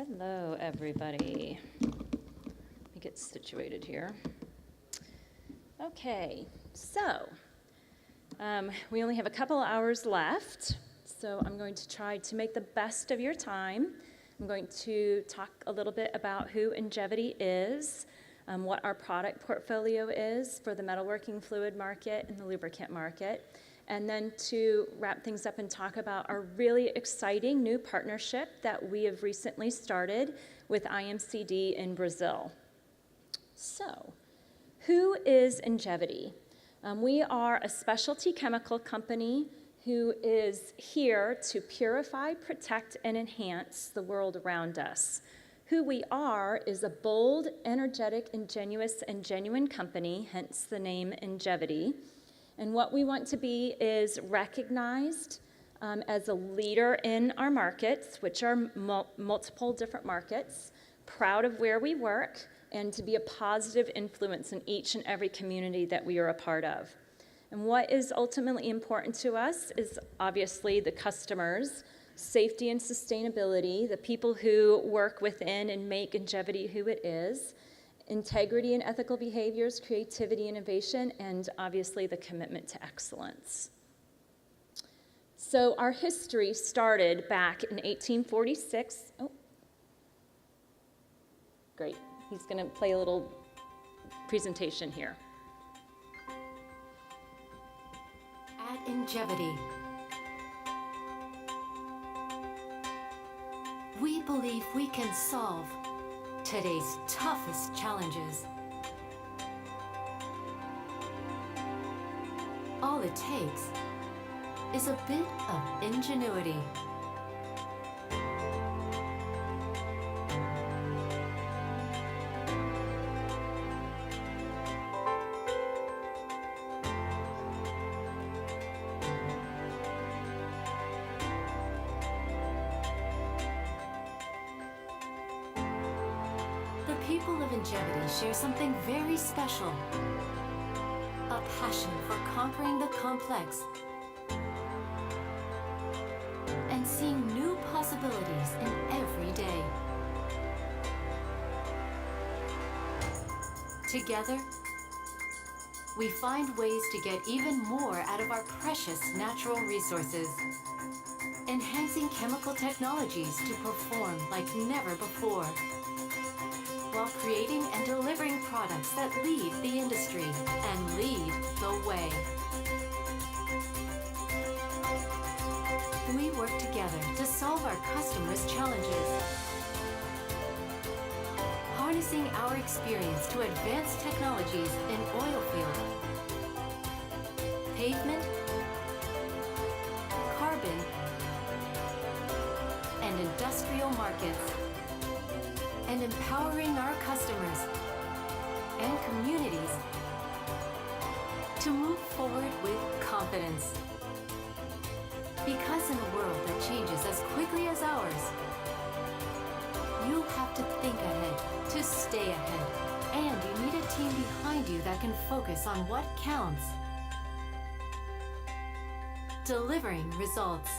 Hello, everybody. Let me get situated here. Okay, so we only have a couple hours left, so I'm going to try to make the best of your time. I'm going to talk a little bit about who INGEVITY is, what our product portfolio is for the metalworking fluid market and the lubricant market, and then to wrap things up and talk about our really exciting new partnership that we have recently started with IMCD in Brazil. So, who is INGEVITY? We are a specialty chemical company who is here to purify, protect, and enhance the world around us. Who we are is a bold, energetic, ingenuous, and genuine company, hence the name INGEVITY. And what we want to be is recognized as a leader in our markets, which are multiple different markets, proud of where we work, and to be a positive influence in each and every community that we are a part of. And what is ultimately important to us is obviously the customers, safety and sustainability, the people who work within and make INGEVITY who it is, integrity and ethical behaviors, creativity, innovation, and obviously the commitment to excellence. So our history started back in 1846. Oh, great. He's going to play a little presentation here. At INGEVITY, we believe we can solve today's toughest challenges. All it takes is a bit of ingenuity. The people of INGEVITY share something very special. A passion for conquering the complex and seeing new possibilities in every day. Together, we find ways to get even more out of our precious natural resources, enhancing chemical technologies to perform like never before, while creating and delivering products that lead the industry and lead the way. We work together to solve our customers' challenges, harnessing our experience to advance technologies in oil field, pavement, carbon, and industrial markets, and empowering our customers and communities to move forward with confidence. Because in a world that changes as quickly as ours, you have to think ahead to stay ahead, and you need a team behind you that can focus on what counts. Delivering results.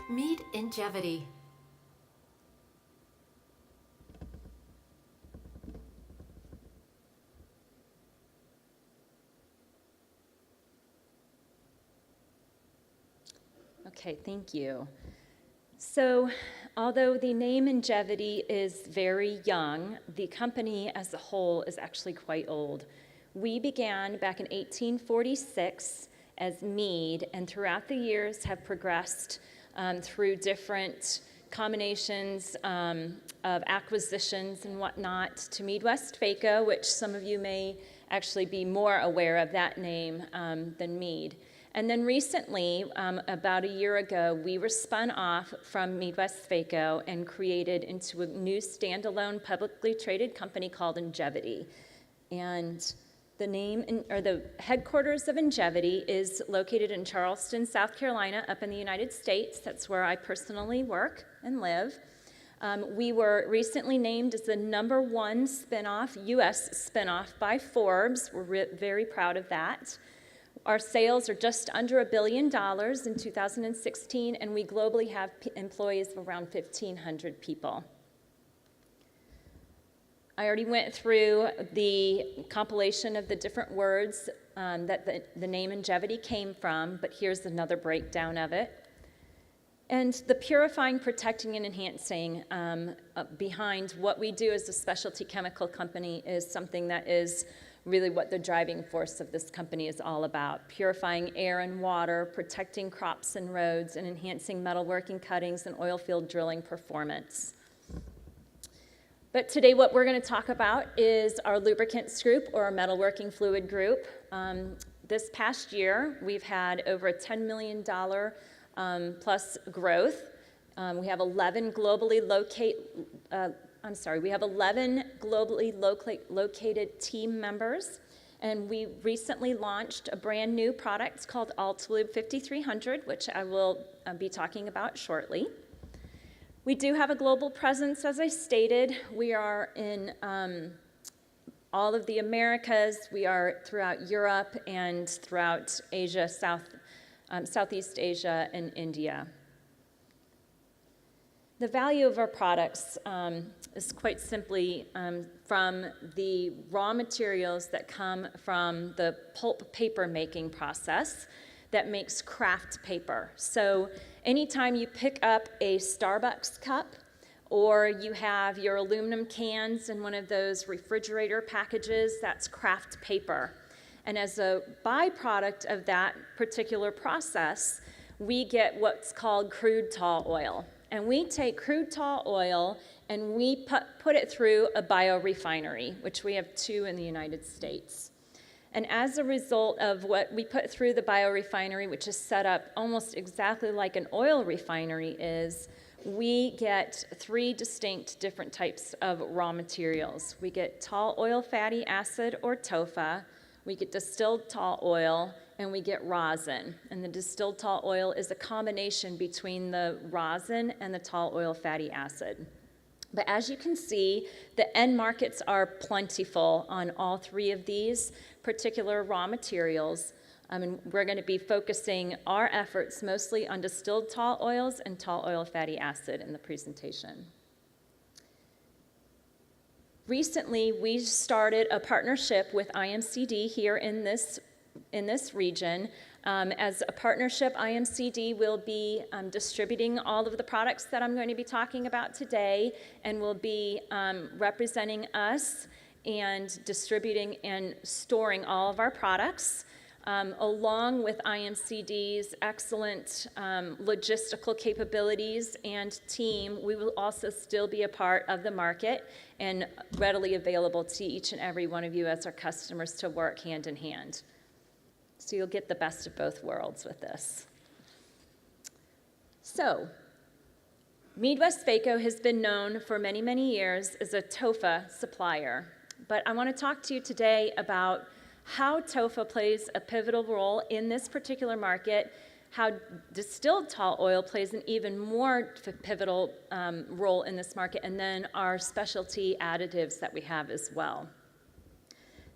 Meet INGEVITY. Okay, thank you. So, although the name INGEVITY is very young, the company as a whole is actually quite old. We began back in 1846 as Mead, and throughout the years have progressed through different combinations of acquisitions and whatnot to Midwest-Vaco, which some of you may actually be more aware of that name than Mead. And then recently, about a year ago, we were spun off from Midwest-Vaco and created into a new standalone publicly traded company called INGEVITY. And the name, or the headquarters of INGEVITY is located in Charleston, South Carolina, up in the United States. That's where I personally work and live. We were recently named as the #1 spinoff, U.S. spinoff by Forbes. We're very proud of that. Our sales are just under $1 billion in 2016, and we globally have employees of around 1,500 people. I already went through the compilation of the different words that the name INGEVITY came from, but here's another breakdown of it. And the purifying, protecting, and enhancing behind what we do as a specialty chemical company is something that is really what the driving force of this company is all about. Purifying air and water, protecting crops and roads, and enhancing metalworking, cuttings, and oil field drilling performance. But today what we're going to talk about is our lubricants group, or our metalworking fluid group. This past year, we've had over a $10 million plus growth. We have 11 globally located team members, and we recently launched a brand new product called Altalube 5300, which I will be talking about shortly. We do have a global presence, as I stated. We are in all of the Americas. We are throughout Europe and throughout Asia, Southeast Asia, and India. The value of our products is quite simply from the raw materials that come from the pulp paper making process that makes kraft paper. So anytime you pick up a Starbucks cup, or you have your aluminum cans in one of those refrigerator packages, that's kraft paper. And as a byproduct of that particular process, we get what's called crude tall oil. And we take crude tall oil and we put it through a biorefinery, which we have 2 in the United States. And as a result of what we put through the biorefinery, which is set up almost exactly like an oil refinery is, we get 3 distinct different types of raw materials. We get tall oil fatty acid, or TOFA, we get distilled tall oil, and we get rosin. And the distilled tall oil is a combination between the rosin and the tall oil fatty acid. But as you can see, the end markets are plentiful on all 3 of these particular raw materials. And we're going to be focusing our efforts mostly on distilled tall oils and tall oil fatty acid in the presentation. Recently, we started a partnership with IMCD here in this region. As a partnership, IMCD will be distributing all of the products that I'm going to be talking about today, and will be representing us and distributing and storing all of our products. Along with IMCD's excellent logistical capabilities and team, we will also still be a part of the market and readily available to each and every one of you as our customers to work hand in hand. So you'll get the best of both worlds with this. So, Midwest-Vaco has been known for many, many years as a TOFA supplier. But I want to talk to you today about how TOFA plays a pivotal role in this particular market, how distilled tall oil plays an even more pivotal role in this market, and then our specialty additives that we have as well.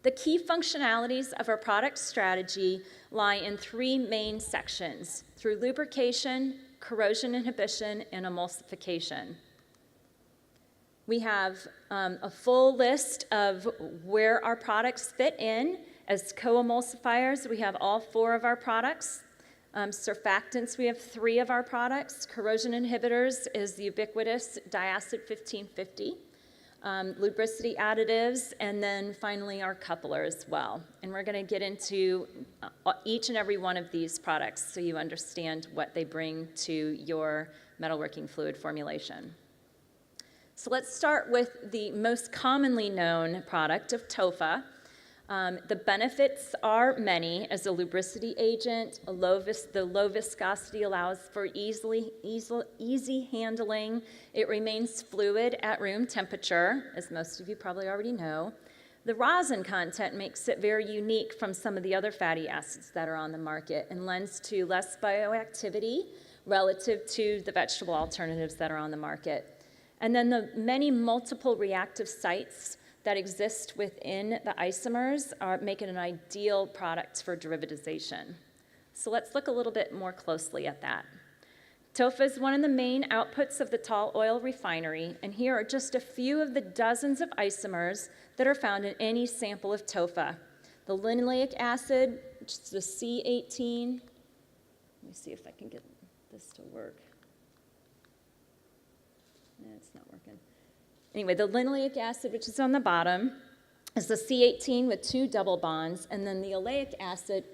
The key functionalities of our product strategy lie in 3 main sections: through lubrication, corrosion inhibition, and emulsification. We have a full list of where our products fit in. As co-emulsifiers, we have all 4 of our products. Surfactants, we have 3 of our products. Corrosion inhibitors is the ubiquitous Diacid 1550. Lubricity additives, and then finally our coupler as well. And we're going to get into each and every one of these products so you understand what they bring to your metalworking fluid formulation. So let's start with the most commonly known product of TOFA. The benefits are many. As a lubricity agent, the low viscosity allows for easy handling. It remains fluid at room temperature, as most of you probably already know. The rosin content makes it very unique from some of the other fatty acids that are on the market and lends to less bioactivity relative to the vegetable alternatives that are on the market. And then the many multiple reactive sites that exist within the isomers make it an ideal product for derivatization. So let's look a little bit more closely at that. TOFA is one of the main outputs of the tall oil refinery, and here are just a few of the dozens of isomers that are found in any sample of TOFA. The linoleic acid, which is the C18. Let me see if I can get this to work. It's not working. Anyway, the linoleic acid, which is on the bottom, is the C18 with 2 double bonds, and then the oleic acid,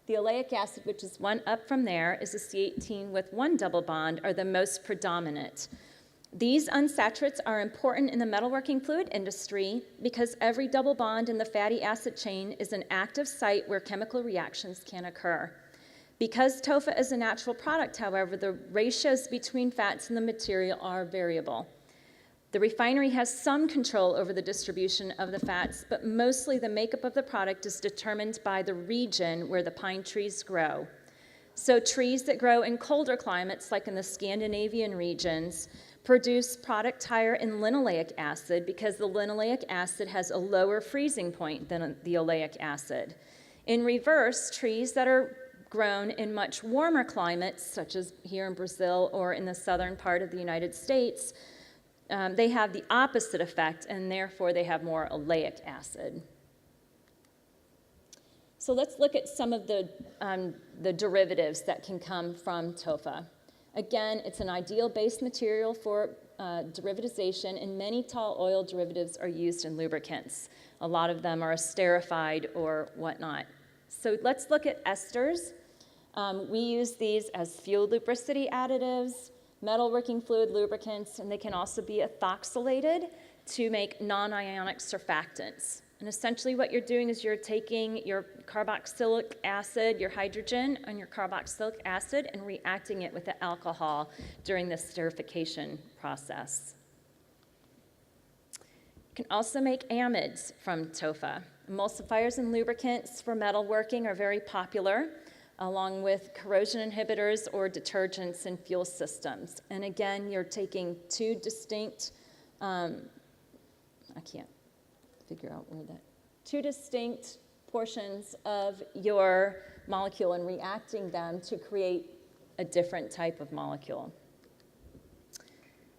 the oleic acid, which is one up from there, is the C18 with 1 double bond, are the most predominant. These unsaturates are important in the metalworking fluid industry because every double bond in the fatty acid chain is an active site where chemical reactions can occur. Because TOFA is a natural product, however, the ratios between fats in the material are variable. The refinery has some control over the distribution of the fats, but mostly the makeup of the product is determined by the region where the pine trees grow. So trees that grow in colder climates, like in the Scandinavian regions, produce product higher in linoleic acid because the linoleic acid has a lower freezing point than the oleic acid. In reverse, trees that are grown in much warmer climates, such as here in Brazil or in the southern part of the United States, they have the opposite effect, and therefore they have more oleic acid. So let's look at some of the derivatives that can come from TOFA. Again, it's an ideal base material for derivatization, and many tall oil derivatives are used in lubricants. A lot of them are esterified or whatnot. So let's look at esters. We use these as fuel lubricity additives, metalworking fluid lubricants, and they can also be ethoxylated to make non-ionic surfactants. And essentially what you're doing is you're taking your carboxylic acid, your hydrogen, and your carboxylic acid and reacting it with the alcohol during the esterification process. You can also make amides from TOFA. Emulsifiers and lubricants for metalworking are very popular, along with corrosion inhibitors or detergents in fuel systems. And again, you're taking 2 distinct, I can't figure out where that, 2 distinct portions of your molecule and reacting them to create a different type of molecule.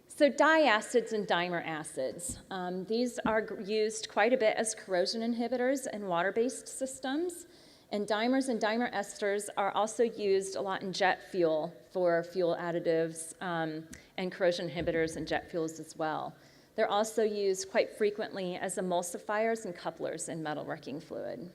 So diacids and dimer acids. These are used quite a bit as corrosion inhibitors in water-based systems. And dimers and dimer esters are also used a lot in jet fuel for fuel additives and corrosion inhibitors in jet fuels as well. They're also used quite frequently as emulsifiers and couplers in metalworking fluid.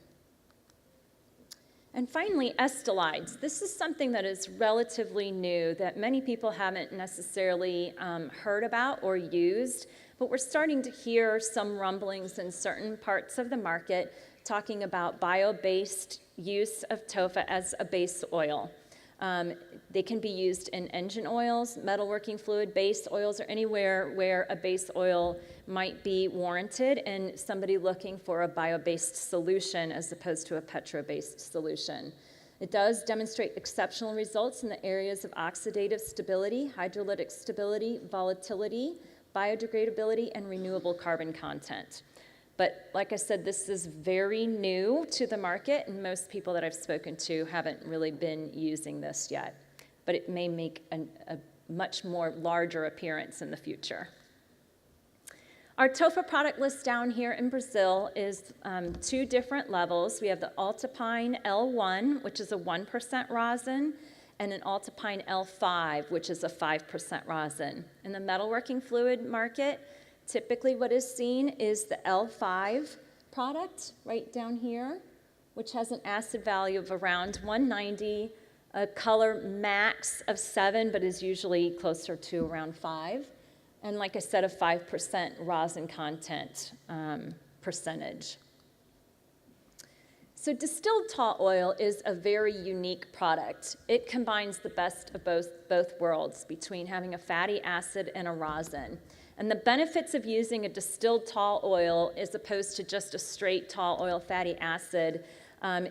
And finally, estolides. This is something that is relatively new that many people haven't necessarily heard about or used, but we're starting to hear some rumblings in certain parts of the market talking about bio-based use of TOFA as a base oil. They can be used in engine oils, metalworking fluid, base oils, or anywhere where a base oil might be warranted and somebody looking for a bio-based solution as opposed to a petro-based solution. It does demonstrate exceptional results in the areas of oxidative stability, hydrolytic stability, volatility, biodegradability, and renewable carbon content. But like I said, this is very new to the market, and most people that I've spoken to haven't really been using this yet. But it may make a much more larger appearance in the future. Our TOFA product list down here in Brazil is 2 different levels. We have the Altipine L1, which is a 1% rosin, and an Altipine L5, which is a 5% rosin. In the metalworking fluid market, typically what is seen is the L5 product right down here, which has an acid value of around 190, a color max of 7, but is usually closer to around 5. And like I said, a 5% rosin content percentage. So distilled tall oil is a very unique product. It combines the best of both worlds between having a fatty acid and a rosin. And the benefits of using a distilled tall oil as opposed to just a straight tall oil fatty acid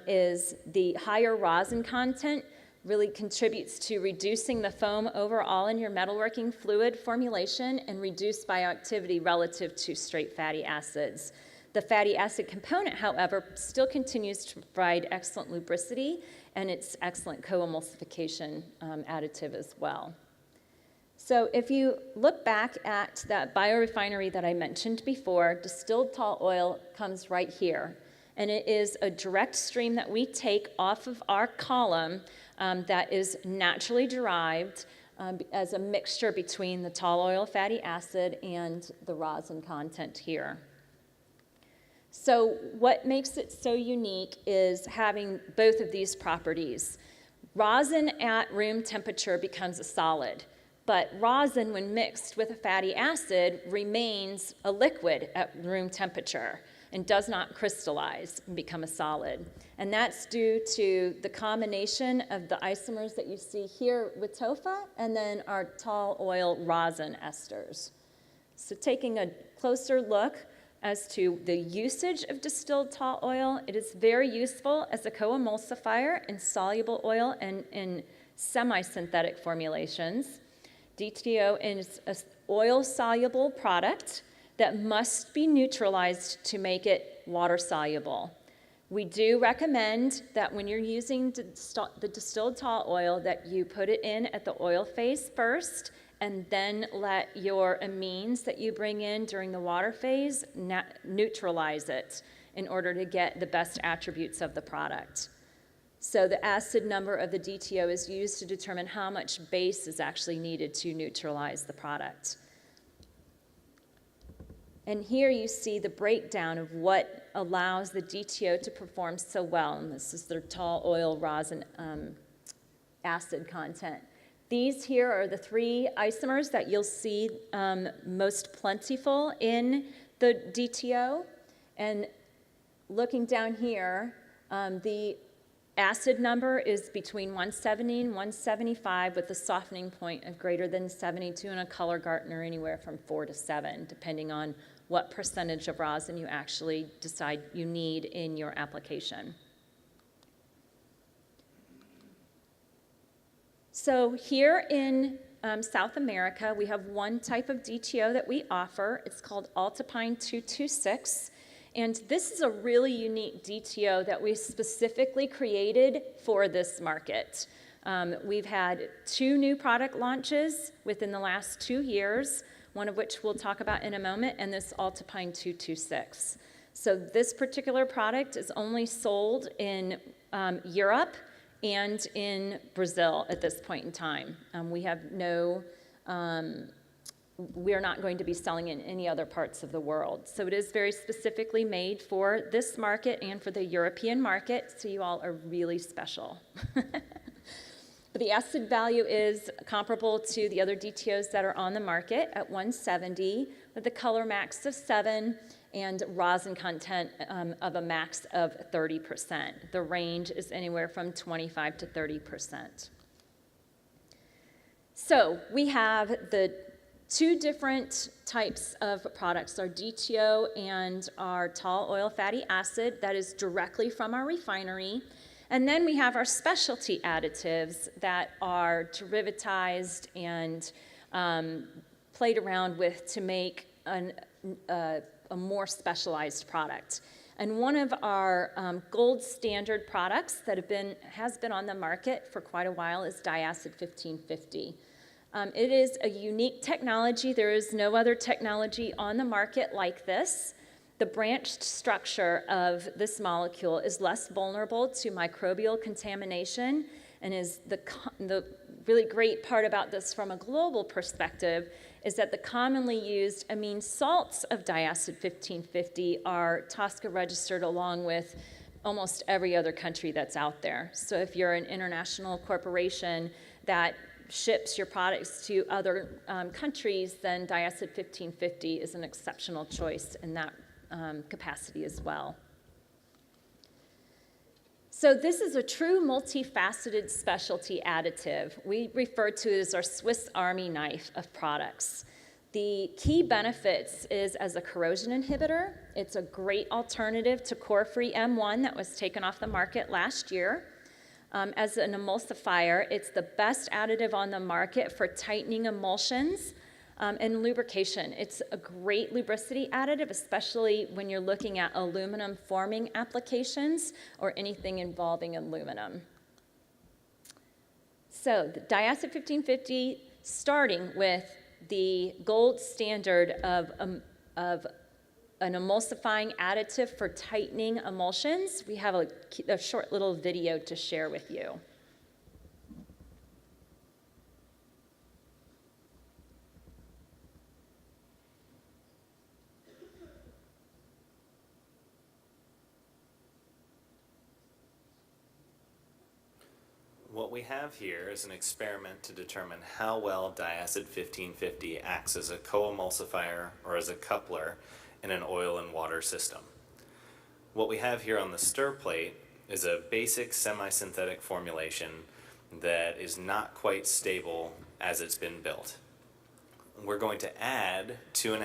is the higher rosin content really contributes to reducing the foam overall in your metalworking fluid formulation and reduce bioactivity relative to straight fatty acids. The fatty acid component, however, still continues to provide excellent lubricity, and it's excellent co-emulsification additive as well. So if you look back at that biorefinery that I mentioned before, distilled tall oil comes right here. And it is a direct stream that we take off of our column that is naturally derived as a mixture between the tall oil fatty acid and the rosin content here. So what makes it so unique is having both of these properties. Rosin at room temperature becomes a solid, but rosin, when mixed with a fatty acid, remains a liquid at room temperature and does not crystallize and become a solid. And that's due to the combination of the isomers that you see here with TOFA and then our tall oil rosin esters. So taking a closer look as to the usage of distilled tall oil, it is very useful as a co-emulsifier in soluble oil and in semi-synthetic formulations. DTO is an oil-soluble product that must be neutralized to make it water-soluble. We do recommend that when you're using the distilled tall oil that you put it in at the oil phase first and then let your amines that you bring in during the water phase neutralize it in order to get the best attributes of the product. So the acid number of the DTO is used to determine how much base is actually needed to neutralize the product. And here you see the breakdown of what allows the DTO to perform so well. And this is their tall oil rosin acid content. These here are the three isomers that you'll see most plentiful in the DTO. And looking down here, the acid number is between 170 and 175 with a softening point of greater than 72 and a color Gartner anywhere from 4 to 7, depending on what percentage of rosin you actually decide you need in your application. So here in South America, we have one type of DTO that we offer. It's called Altipine 226. And this is a really unique DTO that we specifically created for this market. We've had 2 new product launches within the last 2 years, one of which we'll talk about in a moment, and this Altipine 226. So this particular product is only sold in Europe and in Brazil at this point in time. We are not going to be selling in any other parts of the world. So it is very specifically made for this market and for the European market, so you all are really special. But the acid value is comparable to the other DTOs that are on the market at 170, with a color max of 7 and rosin content of a max of 30%. The range is anywhere from 25 to 30%. So we have the 2 different types of products, our DTO and our tall oil fatty acid that is directly from our refinery. And then we have our specialty additives that are derivatized and played around with to make a more specialized product. And one of our gold standard products that has been on the market for quite a while is Diacid 1550. It is a unique technology. There is no other technology on the market like this. The branched structure of this molecule is less vulnerable to microbial contamination, and is the really great part about this from a global perspective is that the commonly used amine salts of Diacid 1550 are TSCA registered along with almost every other country that's out there. So if you're an international corporation that ships your products to other countries, then Diacid 1550 is an exceptional choice in that capacity as well. So this is a true multifaceted specialty additive. We refer to it as our Swiss Army knife of products. The key benefits is as a corrosion inhibitor. It's a great alternative to core-free M1 that was taken off the market last year. As an emulsifier, it's the best additive on the market for tightening emulsions and lubrication. It's a great lubricity additive, especially when you're looking at aluminum forming applications or anything involving aluminum. So the Diacid 1550, starting with the gold standard of an emulsifying additive for tightening emulsions, we have a short little video to share with you. What we have here is an experiment to determine how well Diacid 1550 acts as a co-emulsifier or as a coupler in an oil and water system. What we have here on the stir plate is a basic semi-synthetic formulation that is not quite stable as it's been built. We're going to add 2.5%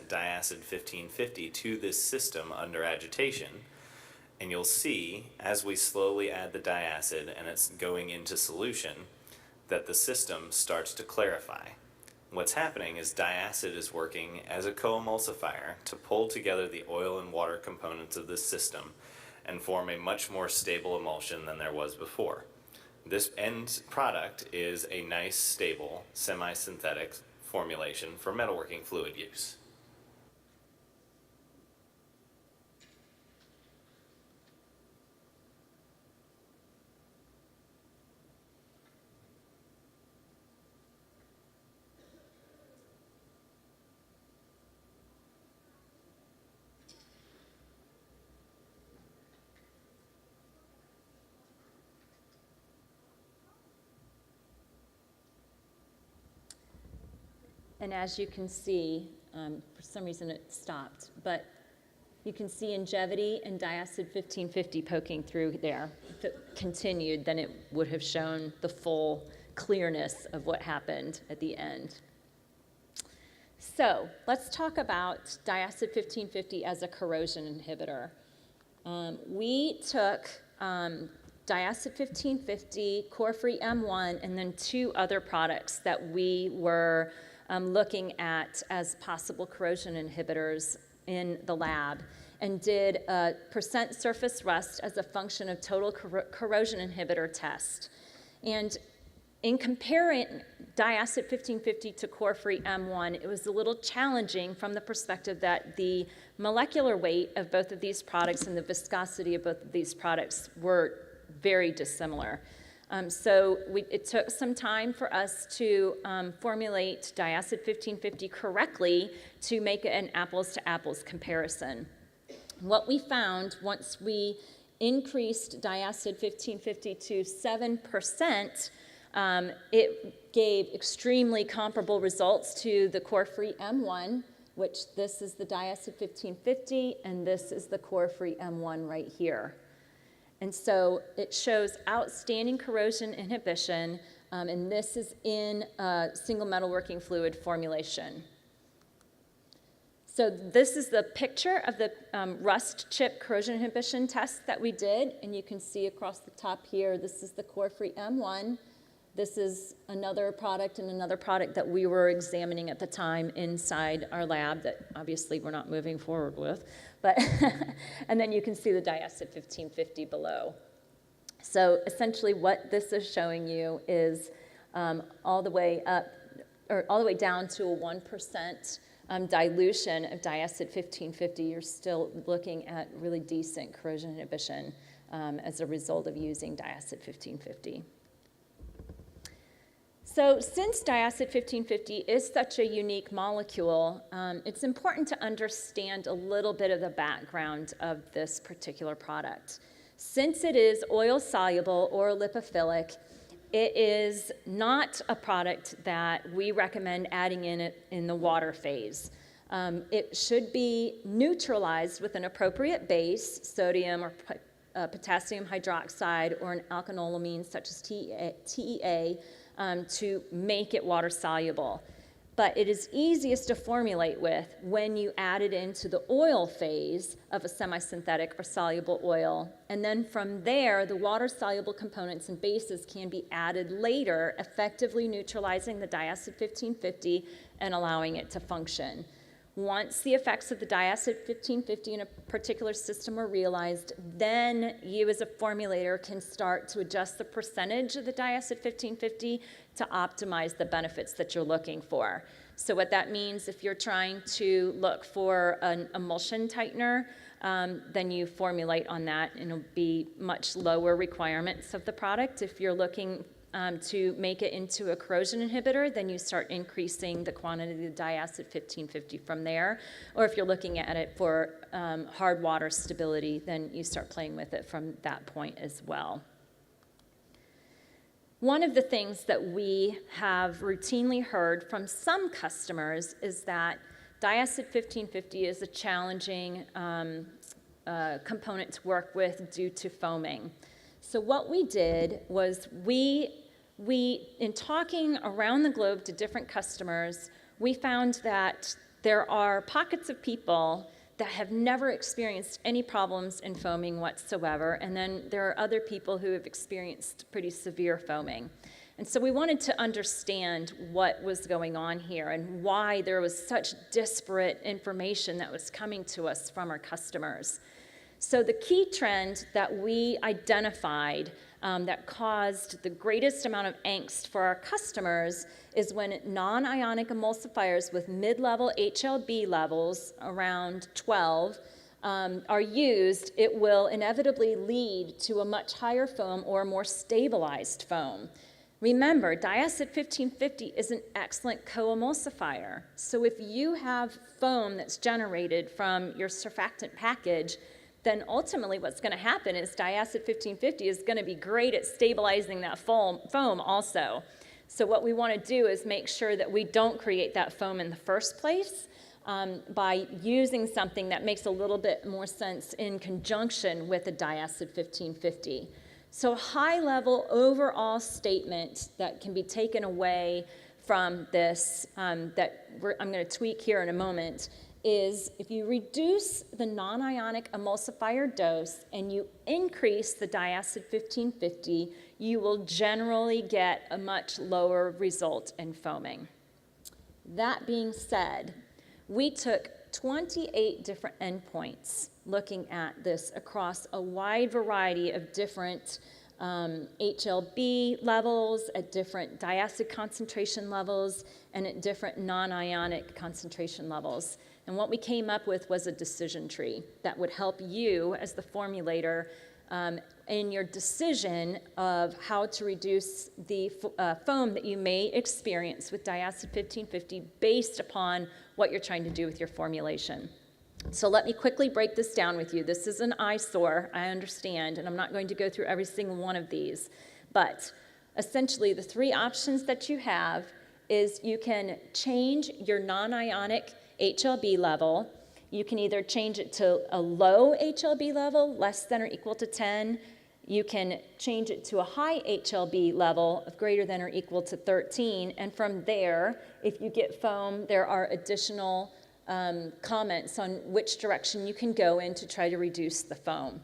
Diacid 1550 to this system under agitation, and you'll see, as we slowly add the diacid and it's going into solution, that the system starts to clarify. What's happening is diacid is working as a co-emulsifier to pull together the oil and water components of this system and form a much more stable emulsion than there was before. This end product is a nice, stable, semi-synthetic formulation for metalworking fluid use. And as you can see, for some reason it stopped, but you can see INGEVITY and Diacid 1550 poking through there. If it continued, then it would have shown the full clearness of what happened at the end. So let's talk about Diacid 1550 as a corrosion inhibitor. We took Diacid 1550, Core-Free M1, and then 2 other products that we were looking at as possible corrosion inhibitors in the lab, and did a percent surface rust as a function of total corrosion inhibitor test. And in comparing Diacid 1550 to Core-Free M1, it was a little challenging from the perspective that the molecular weight of both of these products and the viscosity of both of these products were very dissimilar. So it took some time for us to formulate Diacid 1550 correctly to make an apples-to-apples comparison. What we found once we increased Diacid 1550 to 7%, it gave extremely comparable results to the Core-Free M1, which this is the Diacid 1550, and this is the Core-Free M1 right here. And so it shows outstanding corrosion inhibition, and this is in a single metalworking fluid formulation. So this is the picture of the rust chip corrosion inhibition test that we did, and you can see across the top here, this is the Core-Free M1. This is another product and another product that we were examining at the time inside our lab that obviously we're not moving forward with. But and then you can see the Diacid 1550 below. So essentially what this is showing you is all the way up, or all the way down to a 1% dilution of Diacid 1550. You're still looking at really decent corrosion inhibition as a result of using Diacid 1550. So since Diacid 1550 is such a unique molecule, it's important to understand a little bit of the background of this particular product. Since it is oil-soluble or lipophilic, it is not a product that we recommend adding in the water phase. It should be neutralized with an appropriate base, sodium or potassium hydroxide, or an alkanolamine such as TEA, to make it water soluble. but it is easiest to formulate with when you add it into the oil phase of a semi-synthetic or soluble oil. And then from there, the water-soluble components and bases can be added later, effectively neutralizing the Diacid 1550 and allowing it to function. Once the effects of the Diacid 1550 in a particular system are realized, then you as a formulator can start to adjust the percentage of the Diacid 1550 to optimize the benefits that you're looking for. So what that means, if you're trying to look for an emulsion tightener, then you formulate on that, and it'll be much lower requirements of the product. If you're looking to make it into a corrosion inhibitor, then you start increasing the quantity of Diacid 1550 from there. Or if you're looking at it for hard water stability, then you start playing with it from that point as well. One of the things that we have routinely heard from some customers is that Diacid 1550 is a challenging component to work with due to foaming. So what we did was we, in talking around the globe to different customers, we found that there are pockets of people that have never experienced any problems in foaming whatsoever, and then there are other people who have experienced pretty severe foaming. And so we wanted to understand what was going on here and why there was such disparate information that was coming to us from our customers. So the key trend that we identified that caused the greatest amount of angst for our customers is when non-ionic emulsifiers with mid-level HLB levels around 12 are used, it will inevitably lead to a much higher foam or a more stabilized foam. Remember, Diacid 1550 is an excellent co-emulsifier. So if you have foam that's generated from your surfactant package, then ultimately what's going to happen is Diacid 1550 is going to be great at stabilizing that foam also. So what we want to do is make sure that we don't create that foam in the first place by using something that makes a little bit more sense in conjunction with a Diacid 1550. So a high-level overall statement that can be taken away from this that I'm going to tweak here in a moment is if you reduce the non-ionic emulsifier dose and you increase the Diacid 1550, you will generally get a much lower result in foaming. That being said, we took 28 different endpoints looking at this across a wide variety of different HLB levels, at different Diacid concentration levels, and at different non-ionic concentration levels. And what we came up with was a decision tree that would help you as the formulator in your decision of how to reduce the foam that you may experience with Diacid 1550 based upon what you're trying to do with your formulation. So let me quickly break this down with you. This is an eyesore, I understand, and I'm not going to go through every single one of these. But essentially, the three options that you have is you can change your non-ionic HLB level. You can either change it to a low HLB level, less than or equal to 10. You can change it to a high HLB level of greater than or equal to 13. And from there, if you get foam, there are additional comments on which direction you can go in to try to reduce the foam.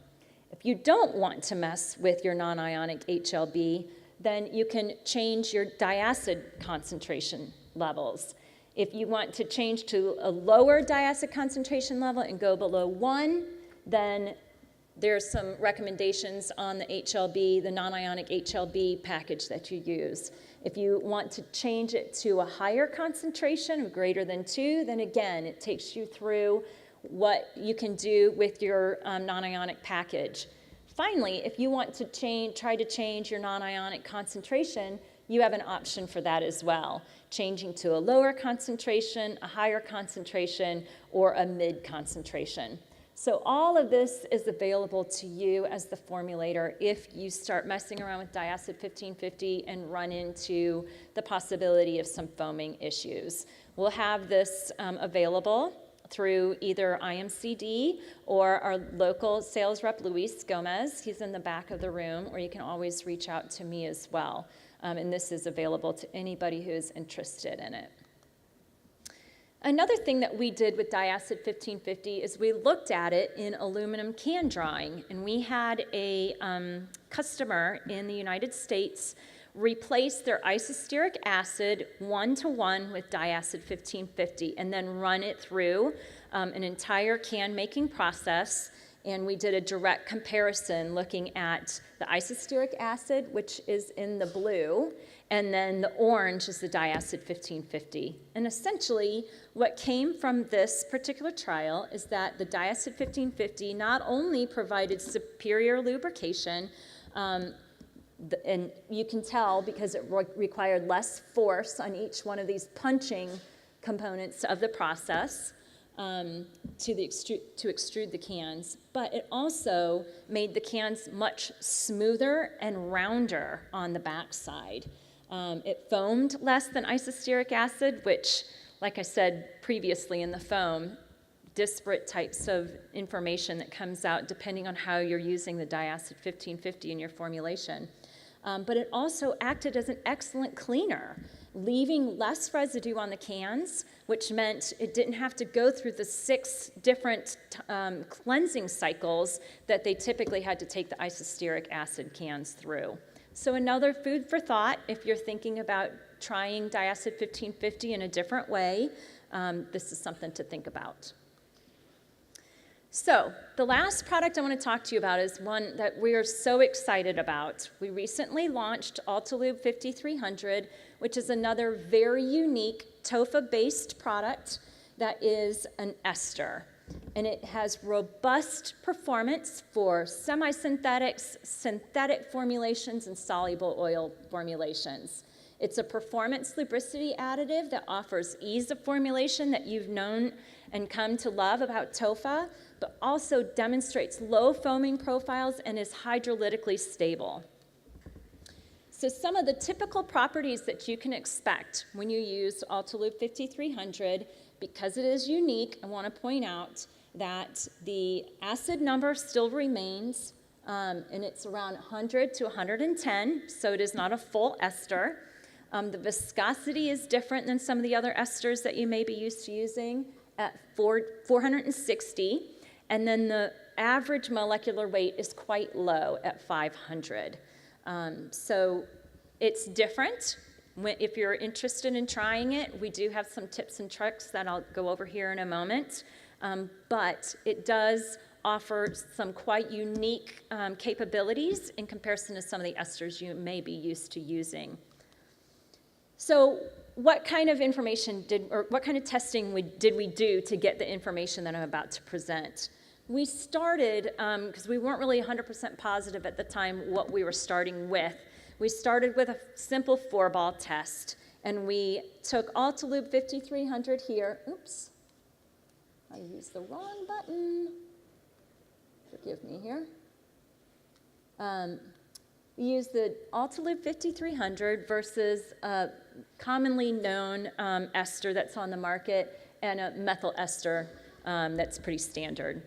If you don't want to mess with your non-ionic HLB, then you can change your Diacid concentration levels. If you want to change to a lower Diacid concentration level and go below 1, then there's some recommendations on the HLB, the non-ionic HLB package that you use. If you want to change it to a higher concentration of greater than 2, then again, it takes you through what you can do with your non-ionic package. Finally, if you want to try to change your non-ionic concentration, you have an option for that as well, changing to a lower concentration, a higher concentration, or a mid concentration. So all of this is available to you as the formulator if you start messing around with Diacid 1550 and run into the possibility of some foaming issues. We'll have this available through either IMCD or our local sales rep, Luis Gomez. He's in the back of the room, or you can always reach out to me as well. And this is available to anybody who is interested in it. Another thing that we did with Diacid 1550 is we looked at it in aluminum can drying, and we had a customer in the United States replace their isosteric acid 1-to-1 with Diacid 1550 and then run it through an entire can making process. And we did a direct comparison looking at the isosteric acid, which is in the blue, and then the orange is the Diacid 1550. And essentially, what came from this particular trial is that the Diacid 1550 not only provided superior lubrication, and you can tell because it required less force on each one of these punching components of the process, to extrude the cans, but it also made the cans much smoother and rounder on the backside. It foamed less than isosteric acid, which, like I said previously in the foam, disparate types of information that comes out depending on how you're using the Diacid 1550 in your formulation. But it also acted as an excellent cleaner, leaving less residue on the cans, which meant it didn't have to go through the 6 different cleansing cycles that they typically had to take the isosteric acid cans through. So another food for thought if you're thinking about trying Diacid 1550 in a different way, this is something to think about. So the last product I want to talk to you about is one that we are so excited about. We recently launched Altalube 5300, which is another very unique TOFA-based product that is an ester. And it has robust performance for semi-synthetics, synthetic formulations, and soluble oil formulations. It's a performance lubricity additive that offers ease of formulation that you've known and come to love about TOFA, but also demonstrates low foaming profiles and is hydrolytically stable. So some of the typical properties that you can expect when you use Altalube 5300, because it is unique, I want to point out that the acid number still remains, and it's around 100 to 110, so it is not a full ester. The viscosity is different than some of the other esters that you may be used to using at 460, and then the average molecular weight is quite low at 500. So it's different. If you're interested in trying it, we do have some tips and tricks that I'll go over here in a moment, but it does offer some quite unique capabilities in comparison to some of the esters you may be used to using. So what kind of information what kind of testing did we do to get the information that I'm about to present? We started, because we weren't really 100% positive at the time what we were starting with, we started with a simple 4-ball test, and we took Altalube 5300 here. Oops, I used the wrong button. Forgive me here. We used the Altalube 5300 versus a commonly known ester that's on the market and a methyl ester that's pretty standard.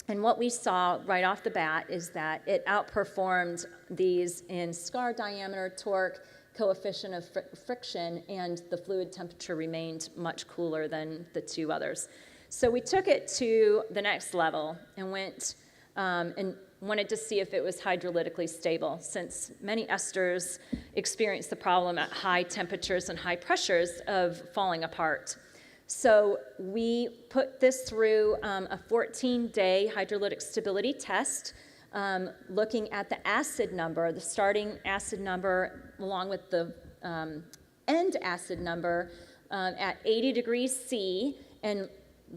And what we saw right off the bat is that it outperformed these in scar diameter, torque, coefficient of friction, and the fluid temperature remained much cooler than the 2 others. So we took it to the next level and went and wanted to see if it was hydrolytically stable, since many esters experience the problem at high temperatures and high pressures of falling apart. So we put this through a 14-day hydrolytic stability test, looking at the acid number, the starting acid number, along with the end acid number at 80 degrees C, and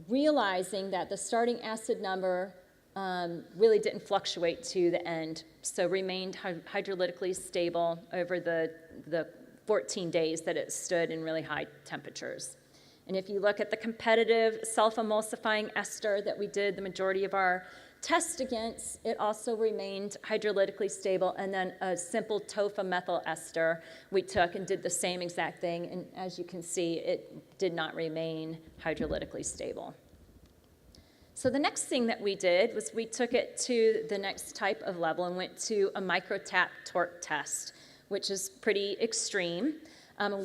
realizing that the starting acid number really didn't fluctuate to the end, so remained hydrolytically stable over the 14 days that it stood in really high temperatures. And if you look at the competitive self-emulsifying ester that we did the majority of our test against, it also remained hydrolytically stable. And then a simple TOFA methyl ester we took and did the same exact thing. And as you can see, it did not remain hydrolytically stable. So the next thing that we did was we took it to the next type of level and went to a microtap torque test, which is pretty extreme.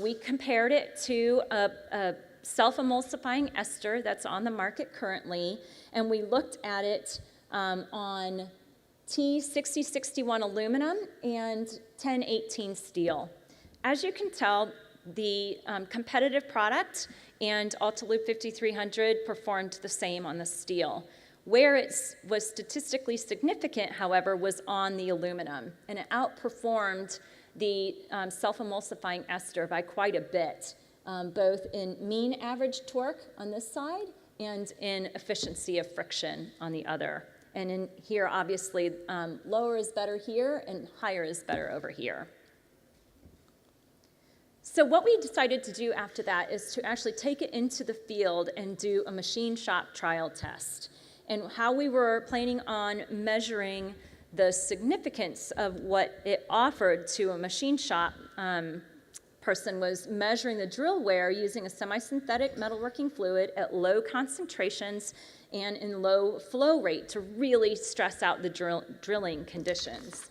We compared it to a self-emulsifying ester that's on the market currently, and we looked at it on T6061 aluminum and 1018 steel. As you can tell, the competitive product and Altalube 5300 performed the same on the steel. Where it was statistically significant, however, was on the aluminum, and it outperformed the self-emulsifying ester by quite a bit, both in mean average torque on this side and in efficiency of friction on the other. And in here, obviously, lower is better here and higher is better over here. So what we decided to do after that is to actually take it into the field and do a machine shop trial test. And how we were planning on measuring the significance of what it offered to a machine shop person was measuring the drill wear using a semi-synthetic metalworking fluid at low concentrations and in low flow rate to really stress out the drilling conditions.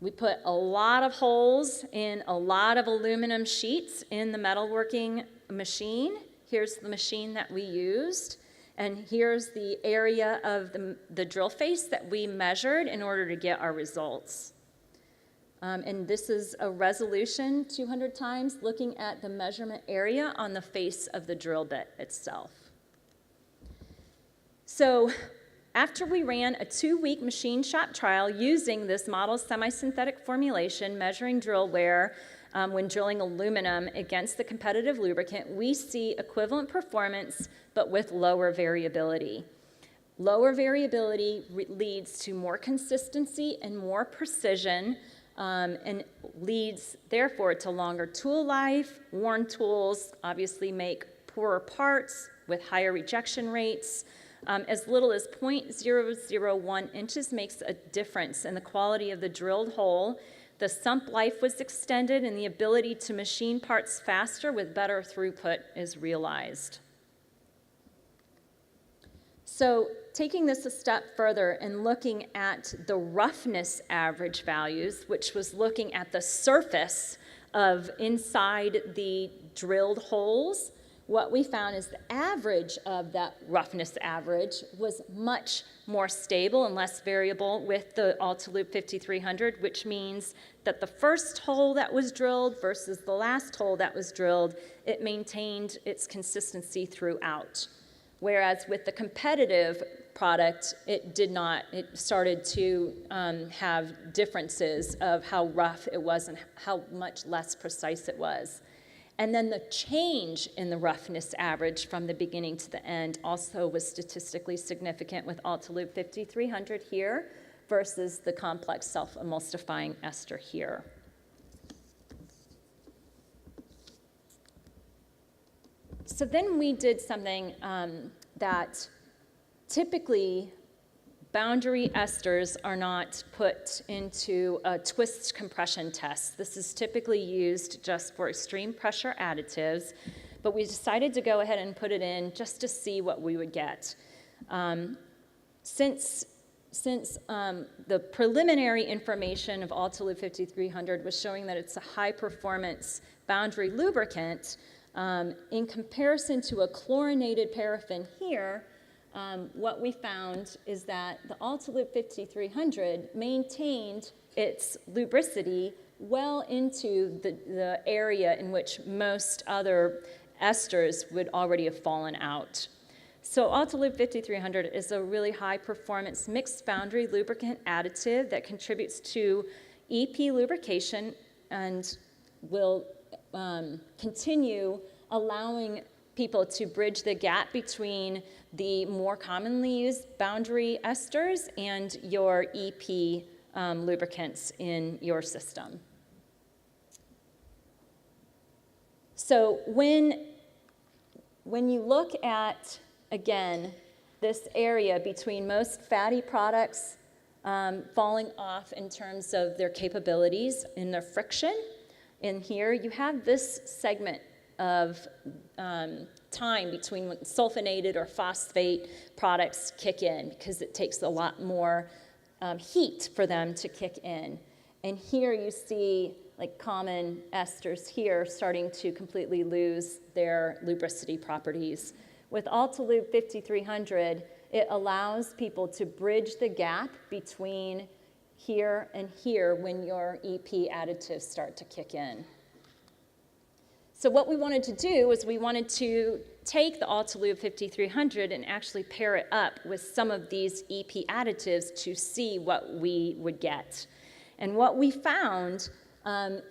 We put a lot of holes in a lot of aluminum sheets in the metalworking machine. Here's the machine that we used, and here's the area of the drill face that we measured in order to get our results. And this is a resolution 200 times looking at the measurement area on the face of the drill bit itself. So after we ran a 2-week machine shop trial using this model semi-synthetic formulation, measuring drill wear when drilling aluminum against the competitive lubricant, we see equivalent performance, but with lower variability. Lower variability leads to more consistency and more precision, and leads, therefore, to longer tool life. Worn tools obviously make poorer parts with higher rejection rates. As little as 0.001 inches makes a difference in the quality of the drilled hole. The sump life was extended, and the ability to machine parts faster with better throughput is realized. So taking this a step further and looking at the roughness average values, which was looking at the surface of inside the drilled holes, what we found is the average of that roughness average was much more stable and less variable with the Altalube 5300, which means that the first hole that was drilled versus the last hole that was drilled, it maintained its consistency throughout. Whereas with the competitive product, it did not. It started to have differences of how rough it was and how much less precise it was. And then the change in the roughness average from the beginning to the end also was statistically significant with Altalube 5300 here versus the complex self-emulsifying ester here. So then we did something that typically boundary esters are not put into a twist compression test. This is typically used just for extreme pressure additives, but we decided to go ahead and put it in just to see what we would get. Since the preliminary information of Altalube 5300 was showing that it's a high-performance boundary lubricant, in comparison to a chlorinated paraffin here, what we found is that the Altalube 5300 maintained its lubricity well into the area in which most other esters would already have fallen out. So Altalube 5300 is a really high-performance mixed boundary lubricant additive that contributes to EP lubrication and will continue allowing people to bridge the gap between the more commonly used boundary esters and your EP lubricants in your system. So when you look at, again, this area between most fatty products falling off in terms of their capabilities in their friction, in here you have this segment of time between when sulfonated or phosphate products kick in, because it takes a lot more heat for them to kick in. And here you see like common esters here starting to completely lose their lubricity properties. With Altalube 5300, it allows people to bridge the gap between here and here when your EP additives start to kick in. So what we wanted to do was we wanted to take the Altalube 5300 and actually pair it up with some of these EP additives to see what we would get. And what we found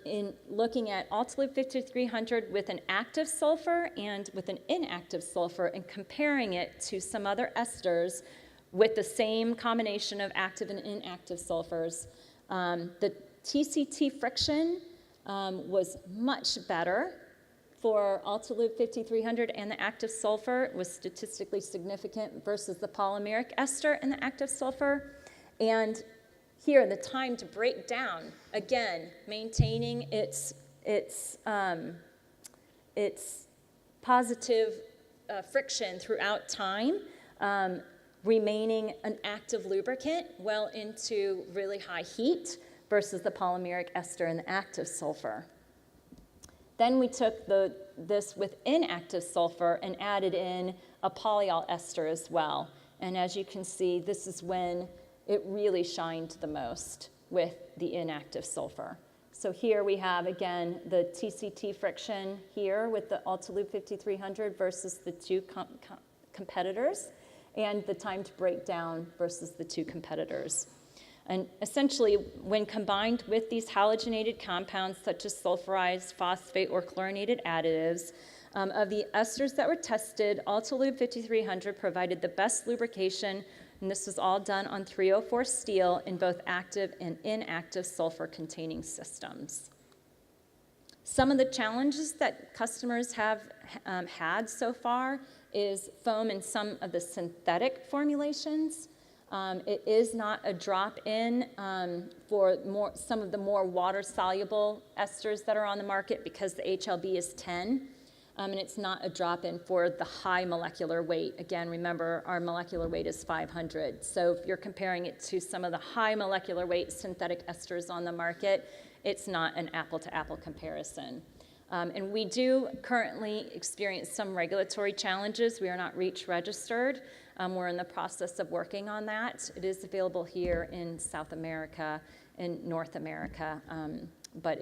in looking at Altalube 5300 with an active sulfur and with an inactive sulfur and comparing it to some other esters with the same combination of active and inactive sulfurs, the TCT friction was much better for Altalube 5300, and the active sulfur was statistically significant versus the polymeric ester and the active sulfur. And here, the time to break down, again, maintaining its positive friction throughout time, remaining an active lubricant well into really high heat versus the polymeric ester and the active sulfur. Then we took this with inactive sulfur and added in a polyol ester as well. And as you can see, this is when it really shined the most with the inactive sulfur. So here we have, again, the TCT friction here with the Altalube 5300 versus the two competitors, and the time to break down versus the two competitors. And essentially, when combined with these halogenated compounds, such as sulfurized, phosphate, or chlorinated additives, of the esters that were tested, Altalube 5300 provided the best lubrication, and this was all done on 304 steel in both active and inactive sulfur-containing systems. Some of the challenges that customers have had so far is foam in some of the synthetic formulations. It is not a drop-in for some of the more water-soluble esters that are on the market because the HLB is 10, and it's not a drop-in for the high molecular weight. Again, remember, our molecular weight is 500. So if you're comparing it to some of the high molecular weight synthetic esters on the market, it's not an apple-to-apple comparison. And we do currently experience some regulatory challenges. We are not REACH registered. We're in the process of working on that. It is available here in South America and North America, but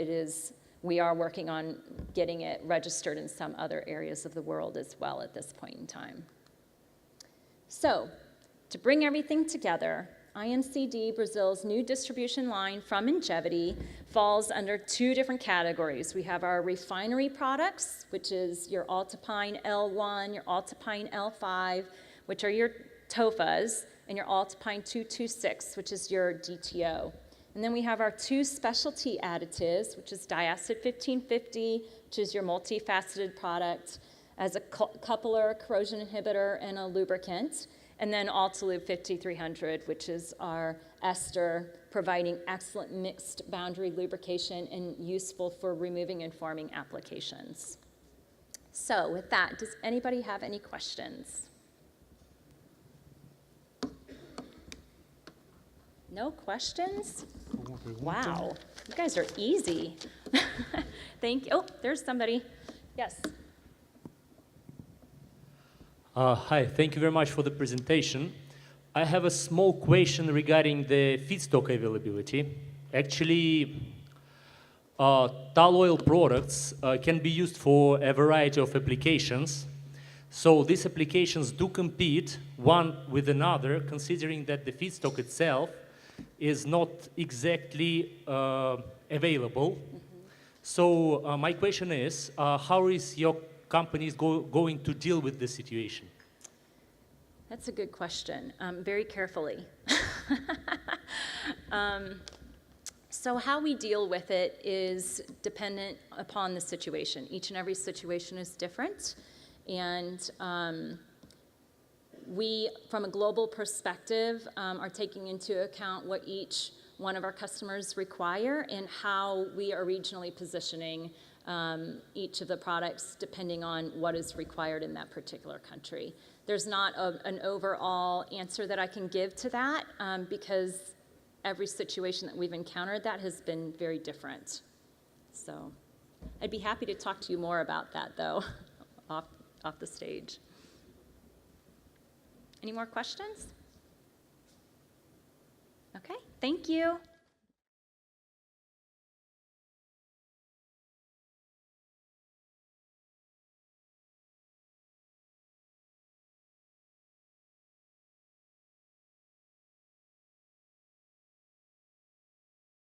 we are working on getting it registered in some other areas of the world as well at this point in time. So, to bring everything together, INCD, Brazil's new distribution line from INGEVITY, falls under two different categories. We have our refinery products, which is your Altapine L1, your Altapine L5, which are your TOFAs, and your Altapine 226, which is your DTO. And then we have our two specialty additives, which is Diacid 1550, which is your multifaceted product, as a coupler, corrosion inhibitor, and a lubricant. And then Altalube 5300, which is our ester, providing excellent mixed boundary lubrication and useful for removing and forming applications. So with that, does anybody have any questions? No questions? Wow, you guys are easy. Thank you. Oh, there's somebody. Yes. Hi, thank you very much for the presentation. I have a small question regarding the feedstock availability. Actually, tall oil products can be used for a variety of applications. So these applications do compete one with another, considering that the feedstock itself is not exactly available. Mm-hmm. So my question is, how is your company going to deal with this situation? That's a good question, very carefully. So how we deal with it is dependent upon the situation. Each and every situation is different, and we, from a global perspective, are taking into account what each one of our customers require and how we are regionally positioning each of the products depending on what is required in that particular country. There's not an overall answer that I can give to that because every situation that we've encountered that has been very different. So I'd be happy to talk to you more about that, though, off the stage. Any more questions? Okay, thank you.